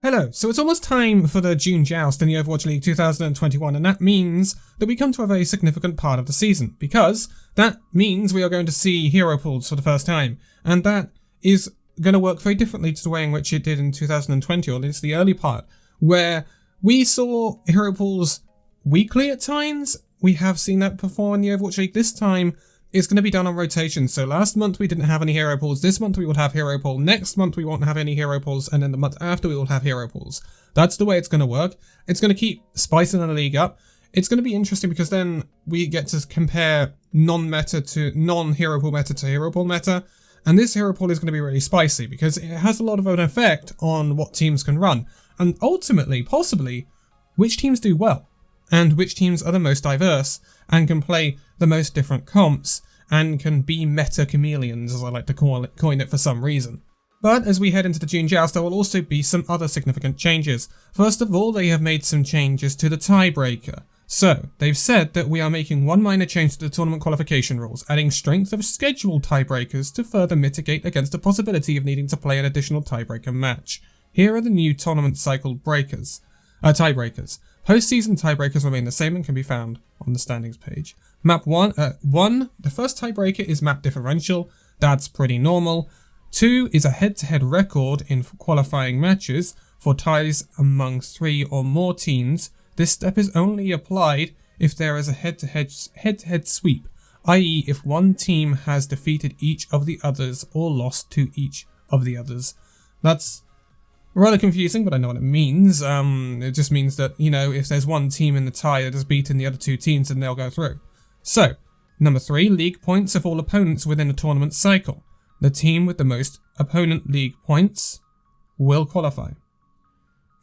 Hello, so it's almost time for the June Joust in the Overwatch League 2021, and that means that we come to a very significant part of the season, because that means we are going to see hero pools for the first time, and that is going to work very differently to the way in which it did in 2020, or at least the early part, where we saw hero pools weekly at times. We have seen that before in the Overwatch League. This time, it's going to be done on rotation. So last month we didn't have any hero pools. This month we will have hero pool. Next month we won't have any hero pools. And then the month after we will have hero pools. That's the way it's going to work. It's going to keep spicing the league up. It's going to be interesting because then we get to compare non-meta to non-hero pool meta to hero pool meta. And this hero pool is going to be really spicy because it has a lot of an effect on what teams can run. And ultimately, possibly, which teams do well. And which teams are the most diverse and can play the most different comps and can be meta chameleons, as I like to coin it for some reason. But as we head into the June Joust, there will also be some other significant changes. First of all, they have made some changes to the tiebreaker. So, they've said that we are making one minor change to the tournament qualification rules, adding strength of scheduled tiebreakers to further mitigate against the possibility of needing to play an additional tiebreaker match. Here are the new tournament cycle tiebreakers. Post-season tiebreakers remain the same and can be found on the standings page. Map 1, the first tiebreaker is map differential. That's pretty normal. 2 is a head-to-head record in qualifying matches for ties among 3 or more teams. This step is only applied if there is a head-to-head sweep, i.e. if one team has defeated each of the others or lost to each of the others. That's rather confusing, but I know what it means. It just means that, if there's one team in the tie that has beaten the other two teams, then they'll go through. So, number 3, league points of all opponents within a tournament cycle. The team with the most opponent league points will qualify.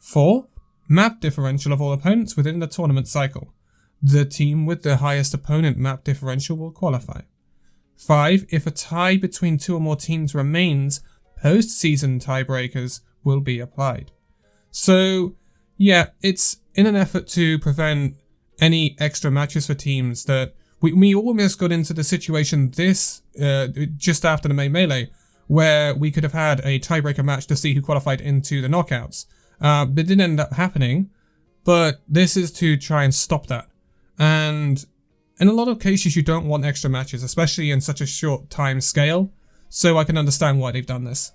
4, map differential of all opponents within the tournament cycle. The team with the highest opponent map differential will qualify. 5, if a tie between 2 or more teams remains, post-season tiebreakers will be applied. So, yeah, it's in an effort to prevent any extra matches for teams that we almost got into the situation just after the main melee, where we could have had a tiebreaker match to see who qualified into the knockouts. It didn't end up happening, but this is to try and stop that. And in a lot of cases, you don't want extra matches, especially in such a short time scale, so I can understand why they've done this.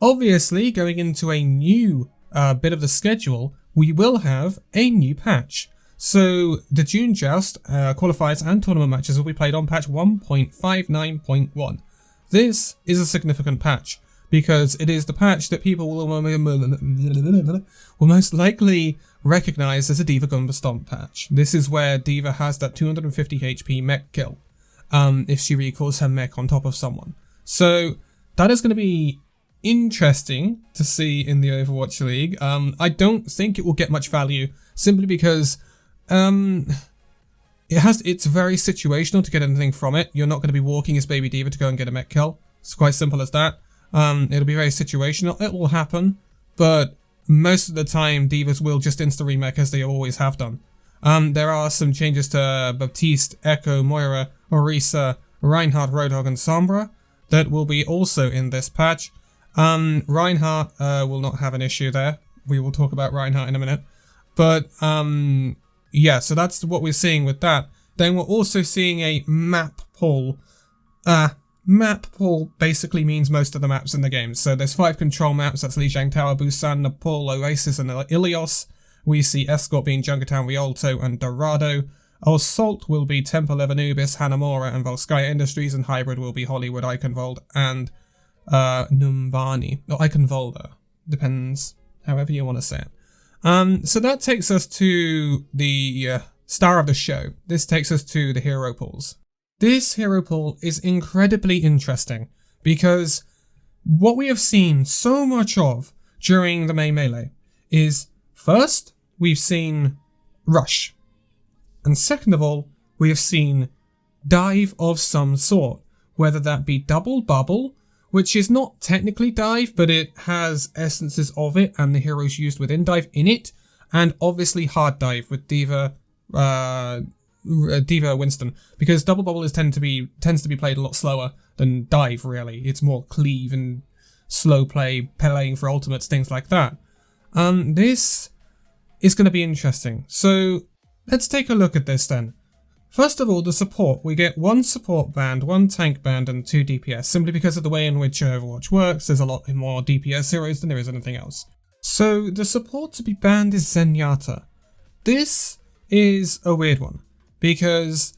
Obviously, going into a new bit of the schedule, we will have a new patch. So, the June Joust qualifiers and tournament matches will be played on patch 1.59.1. This is a significant patch, because it is the patch that people will most likely recognize as a D.Va Gunba Stomp patch. This is where D.Va has that 250 HP mech kill, if she recalls her mech on top of someone. So, that is going to be interesting to see in the Overwatch League. I don't think it will get much value, simply because it's very situational to get anything from it. You're not going to be walking as Baby D.Va to go and get a mech kill. It's quite simple as that. It'll be very situational. It will happen, but most of the time D.Vas will just insta-remech as they always have done. There are some changes to Baptiste, Echo, Moira, Orisa, Reinhardt, Roadhog, and Sombra that will be also in this patch. Reinhardt will not have an issue there. We will talk about Reinhardt in a minute. But, yeah, so that's what we're seeing with that. Then we're also seeing a map pool. Map pool basically means most of the maps in the game. So there's 5 control maps. That's Lijiang Tower, Busan, Nepal, Oasis, and Ilios. We see Escort being Junkertown, Rialto, and Dorado. Assault will be Temple of Anubis, Hanamura, and Volskaya Industries. And Hybrid will be Hollywood, Eichenwald, and Numbani, or Eichenwalder, depends however you want to say it. So that takes us to the star of the show. This takes us to the hero pools. This hero pool is incredibly interesting because what we have seen so much of during the main melee is, first, we've seen rush, and second of all, we have seen dive of some sort, whether that be double bubble, which is not technically dive, but it has essences of it and the heroes used within dive in it, and obviously hard dive with D.Va Winston, because double bubble tends to be played a lot slower than dive. Really, it's more cleave and slow play, playing for ultimates, things like that. This is going to be interesting. So let's take a look at this then. First of all, the support. We get 1 support band, 1 tank band, and 2 DPS, simply because of the way in which Overwatch works. There's a lot more DPS heroes than there is anything else. So the support to be banned is Zenyatta. This is a weird one, because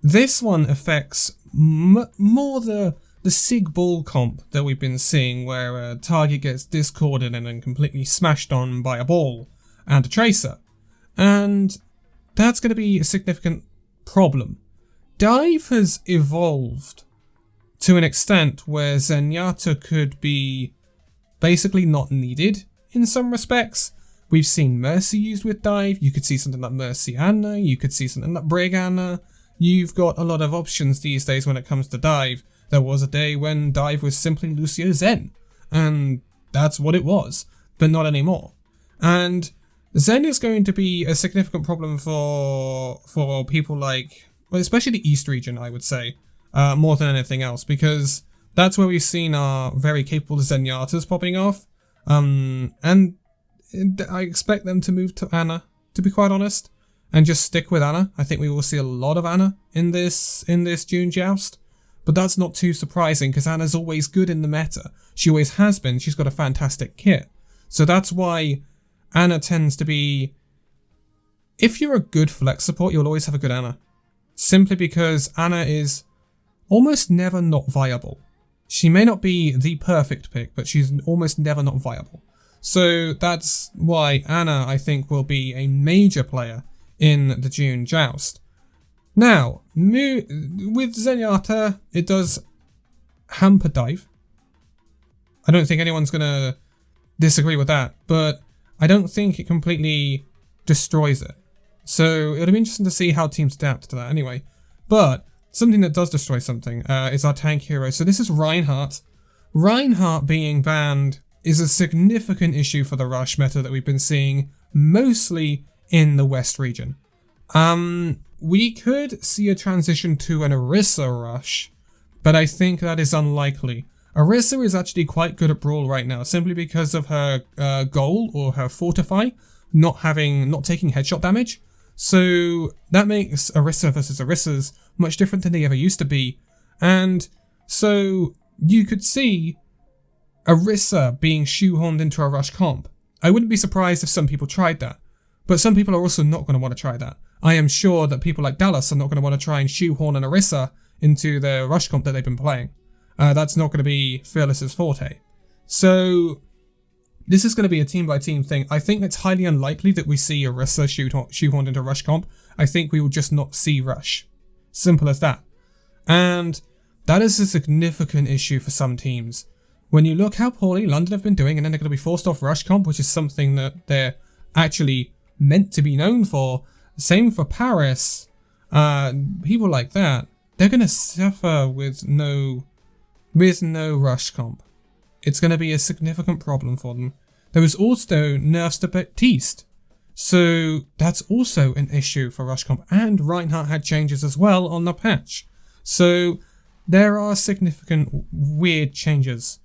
this one affects more the Sig Ball comp that we've been seeing, where a target gets discorded and then completely smashed on by a ball and a tracer. And that's going to be a significant problem. Dive has evolved to an extent where Zenyatta could be basically not needed in some respects. We've seen Mercy used with Dive. You could see something like Mercy Anna. You could see something like Brig Anna. You've got a lot of options these days when it comes to Dive. There was a day when Dive was simply Lucio Zen, and that's what it was, but not anymore. And Zen is going to be a significant problem for people like, well, especially the East region, I would say, more than anything else, because that's where we've seen our very capable Zenyatas popping off, and I expect them to move to Anna, to be quite honest, and just stick with Anna. I think we will see a lot of Anna in this June Joust, but that's not too surprising because Anna's always good in the meta. She always has been. She's got a fantastic kit, so that's why Anna tends to be, if you're a good flex support, you'll always have a good Anna. Simply because Anna is almost never not viable. She may not be the perfect pick, but she's almost never not viable. So that's why Anna, I think, will be a major player in the June Joust. Now, with Zenyatta, it does hamper Dive. I don't think anyone's going to disagree with that, but I don't think it completely destroys it. So it'll be interesting to see how teams adapt to that anyway. But something that does destroy something is our tank hero. So this is Reinhardt. Reinhardt being banned is a significant issue for the rush meta that we've been seeing mostly in the West region. We could see a transition to an Orisa rush, but I think that is unlikely. Orisa is actually quite good at Brawl right now, simply because of her goal, or her Fortify, not taking headshot damage. So that makes Orisa versus Orisas much different than they ever used to be. And so you could see Orisa being shoehorned into a rush comp. I wouldn't be surprised if some people tried that, but some people are also not going to want to try that. I am sure that people like Dallas are not going to want to try and shoehorn an Orisa into the rush comp that they've been playing. That's not going to be Fearless's forte. So this is going to be a team-by-team thing. I think it's highly unlikely that we see Orisa shoehorned into rush comp. I think we will just not see rush. Simple as that. And that is a significant issue for some teams. When you look how poorly London have been doing, and then they're going to be forced off rush comp, which is something that they're actually meant to be known for. Same for Paris. People like that, they're going to suffer with no rush comp. It's going to be a significant problem for them. There was also nerfs to Baptiste, so that's also an issue for rush comp, and Reinhardt had changes as well on the patch. So there are significant weird changes.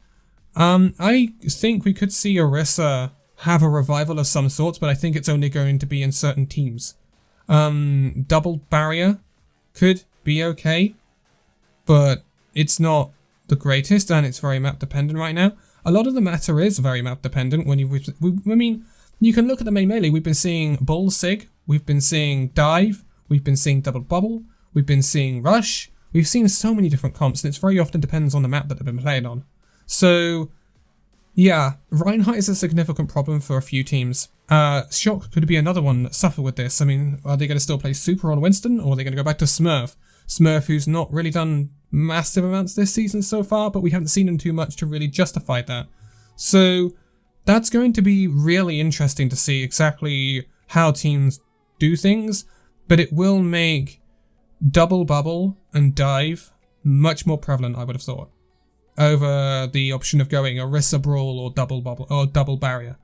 I think we could see Orisa have a revival of some sorts, but I think it's only going to be in certain teams. Double barrier could be okay, but it's not the greatest, and it's very map dependent right now. A lot of the meta is very map dependent. When you can look at the main melee. We've been seeing Bull Sig, we've been seeing Dive, we've been seeing Double Bubble, we've been seeing Rush. We've seen so many different comps, and it's very often depends on the map that they've been playing on. So yeah, Reinhardt is a significant problem for a few teams. Shock could be another one that suffer with this. I mean, are they going to still play Super on Winston, or are they going to go back to Smurf? Smurf, who's not really done massive amounts this season so far, but we haven't seen him too much to really justify that. So that's going to be really interesting to see exactly how teams do things, but it will make Double Bubble and Dive much more prevalent, I would have thought, over the option of going Orisa Brawl or Double Bubble or Double Barrier.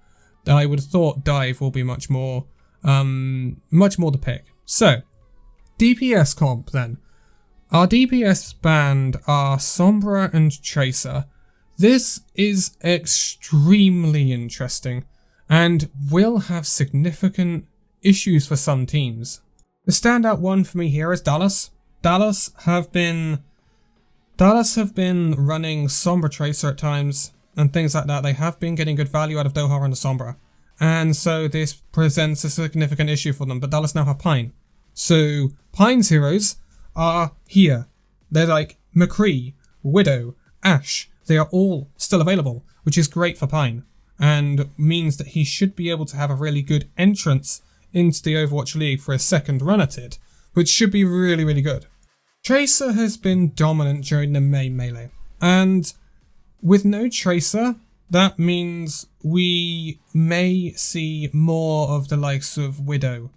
I would have thought Dive will be much more the pick. So, DPS comp then. Our DPS band are Sombra and Tracer. This is extremely interesting, and will have significant issues for some teams. The standout one for me here is Dallas. Dallas have been running Sombra Tracer at times and things like that. They have been getting good value out of Doha and the Sombra. And so this presents a significant issue for them. But Dallas now have Pine. So Pine's heroes are here. They're like McCree, Widow, Ashe. They are all still available, which is great for Pine. And means that he should be able to have a really good entrance into the Overwatch League for a second run at it, which should be really, really good. Tracer has been dominant during the main melee, and with no Tracer, that means we may see more of the likes of Widow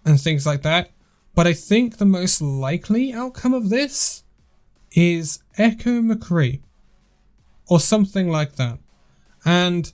and things like that, but I think the most likely outcome of this is Echo McCree, or something like that, and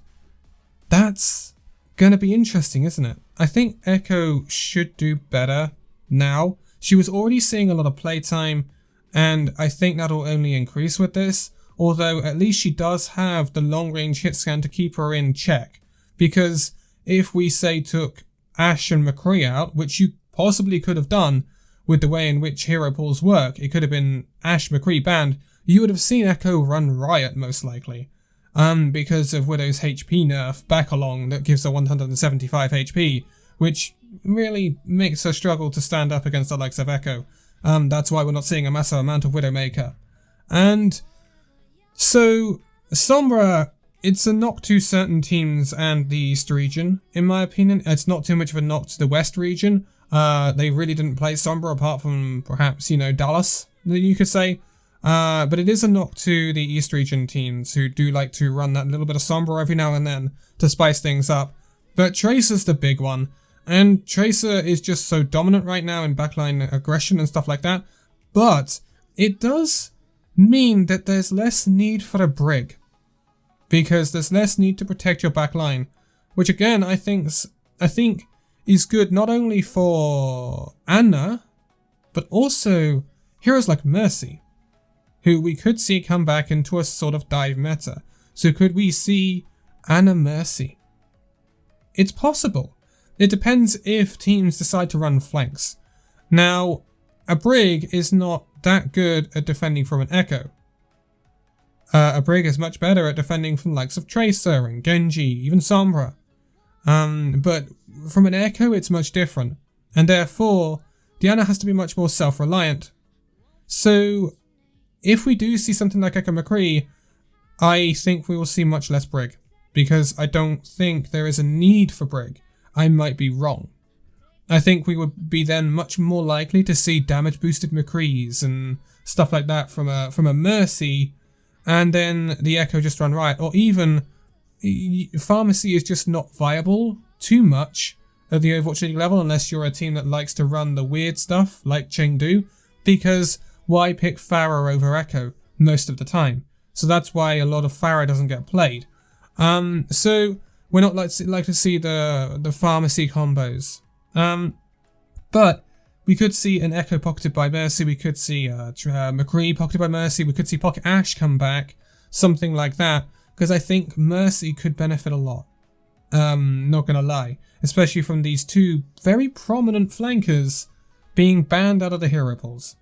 that's gonna be interesting, isn't it? I think Echo should do better now. She was already seeing a lot of playtime, and I think that'll only increase with this, although at least she does have the long-range hit scan to keep her in check, because if we say took Ashe and McCree out, which you possibly could have done with the way in which hero pools work, it could have been Ashe, McCree banned, you would have seen Echo run riot most likely. Because of Widow's HP nerf back along that gives her 175 HP, which really makes her struggle to stand up against the likes of Echo. That's why we're not seeing a massive amount of Widowmaker. And so, Sombra, it's a knock to certain teams and the East region, in my opinion. It's not too much of a knock to the West region. They really didn't play Sombra apart from perhaps, Dallas, you could say. But it is a knock to the East region teams who do like to run that little bit of Sombra every now and then to spice things up. But Tracer's the big one, and Tracer is just so dominant right now in backline aggression and stuff like that. But it does mean that there's less need for a Brig, because there's less need to protect your backline, which again I think is good not only for Anna, but also heroes like Mercy, who we could see come back into a sort of dive meta. So could we see Anna Mercy? It's possible. It depends if teams decide to run flanks. Now, a Brig is not that good at defending from an Echo. A Brig is much better at defending from the likes of Tracer and Genji, even Sombra. But from an Echo, it's much different. And therefore, Diana has to be much more self-reliant. So if we do see something like Echo McCree, I think we will see much less Brig, because I don't think there is a need for Brig. I might be wrong. I think we would be then much more likely to see damage boosted McCrees and stuff like that from a Mercy, and then the Echo just run riot, or even Pharmacy is just not viable too much at the Overwatch League level unless you're a team that likes to run the weird stuff like Chengdu, because why pick Pharah over Echo most of the time? So that's why a lot of Pharah doesn't get played. So we're not like to see the Pharmacy combos. But we could see an Echo pocketed by Mercy, we could see McCree pocketed by Mercy, we could see Pocket Ashe come back, something like that, because I think Mercy could benefit a lot. Not gonna lie, especially from these two very prominent flankers being banned out of the hero pools.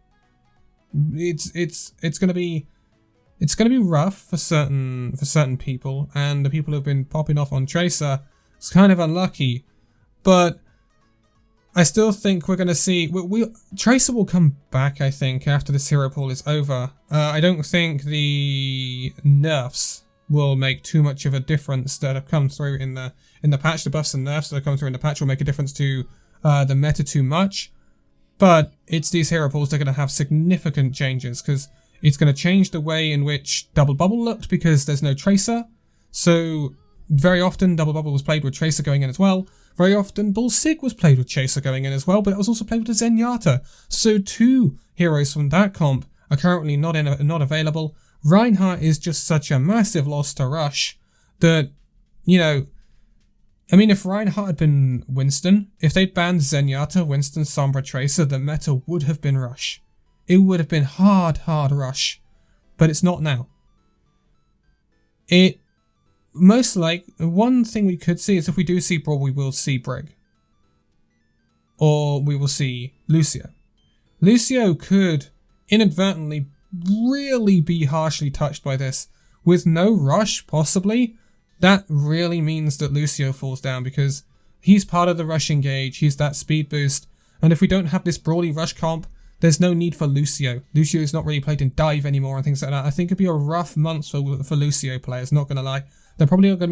It's gonna be rough for certain people, and the people who've been popping off on Tracer, it's kind of unlucky, but I still think we're gonna see Tracer will come back, I think, after this hero pool is over. I don't think the nerfs will make too much of a difference that have come through in the patch. The buffs and nerfs that have come through in the patch will make a difference to the meta too much. But it's these hero pools that are going to have significant changes, because it's going to change the way in which Double Bubble looked, because there's no Tracer. So very often Double Bubble was played with Tracer going in as well. Very often Bull Sig was played with Tracer going in as well, but it was also played with a Zenyatta. So two heroes from that comp are currently not available. Reinhardt is just such a massive loss to Rush that, I mean, if Reinhardt had been Winston, if they'd banned Zenyatta, Winston, Sombra, Tracer, the meta would have been Rush. It would have been hard Rush. But it's not now. most like one thing we could see is if we do see Brawl, we will see Brig. Or we will see Lucio. Lucio could inadvertently really be harshly touched by this. With no rush, possibly, that really means that Lucio falls down because he's part of the rush engage, he's that speed boost, and if we don't have this brawly rush comp, there's no need for Lucio. Lucio is not really played in dive anymore and things like that. I think it'd be a rough month for Lucio players, not gonna lie. They're probably going to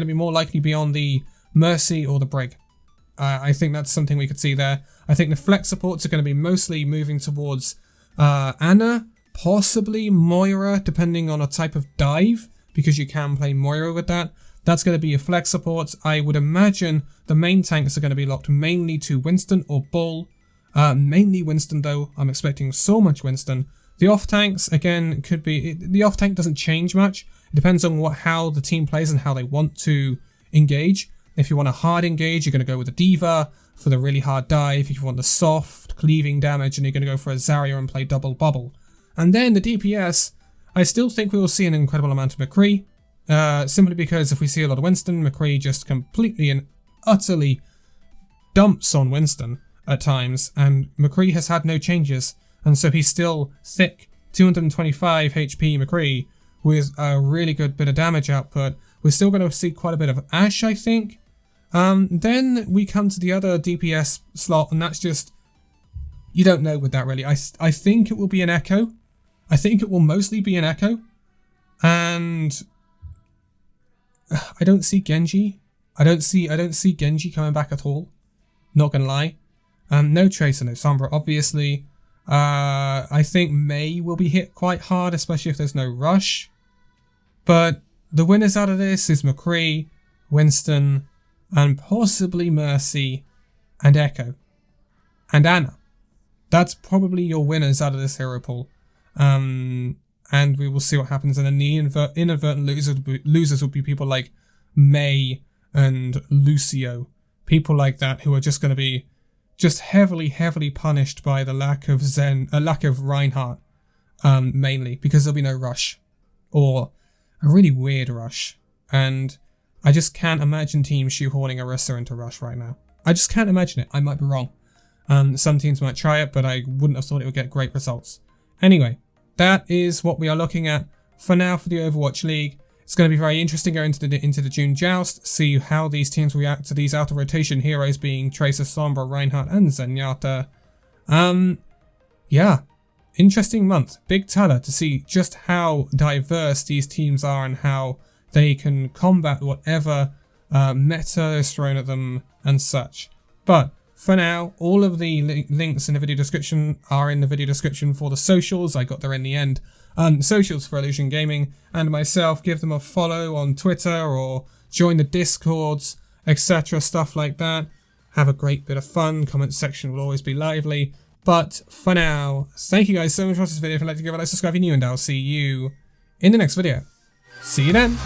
be more likely to be on the Mercy or the Brig. I think that's something we could see there. I think the flex supports are going to be mostly moving towards Ana, possibly Moira, depending on a type of dive, because you can play Moira with that. That's going to be your flex supports. I would imagine the main tanks are going to be locked mainly to Winston or Bull. Mainly Winston though. I'm expecting so much Winston. The off tanks, again, could be... The off tank doesn't change much. It depends on how the team plays and how they want to engage. If you want a hard engage, you're going to go with a D.Va for the really hard dive. If you want the soft cleaving damage, and you're going to go for a Zarya and play double bubble. And then the DPS, I still think we will see an incredible amount of McCree. Simply because if we see a lot of Winston, McCree just completely and utterly dumps on Winston at times. And McCree has had no changes. And so he's still thick, 225 HP McCree with a really good bit of damage output. We're still going to see quite a bit of Ashe, I think. Then we come to the other DPS slot, and that's just, you don't know with that really. I think it will be an Echo. I think it will mostly be an Echo. And I don't see Genji. I don't see Genji coming back at all. Not gonna lie. No Tracer, no Sombra, obviously. I think Mei will be hit quite hard, especially if there's no rush. But the winners out of this is McCree, Winston, and possibly Mercy, and Echo, and Ana. That's probably your winners out of this hero pool. And we will see what happens. And then the inadvertent losers will be people like Mei and Lucio. People like that who are just going to be just heavily punished by the lack of Reinhardt, mainly, because there'll be no rush. Or a really weird rush. And I just can't imagine teams shoehorning Orisa into rush right now. I just can't imagine it. I might be wrong. Some teams might try it, but I wouldn't have thought it would get great results. Anyway, that is what we are looking at for now for the Overwatch League. It's going to be very interesting going into the June Joust, see how these teams react to these out of rotation heroes being Tracer, Sombra, Reinhardt, and Zenyatta. Yeah, interesting month. Big teller to see just how diverse these teams are and how they can combat whatever meta is thrown at them and such. But for now, all of the links in the video description are in the video description for the socials. I got there in the end. Socials for Illusion Gaming and myself. Give them a follow on Twitter or join the Discords, etc. Stuff like that. Have a great bit of fun. Comment section will always be lively. But for now, thank you guys so much for watching this video. If you'd like to give a like, subscribe if you're new, and I'll see you in the next video. See you then.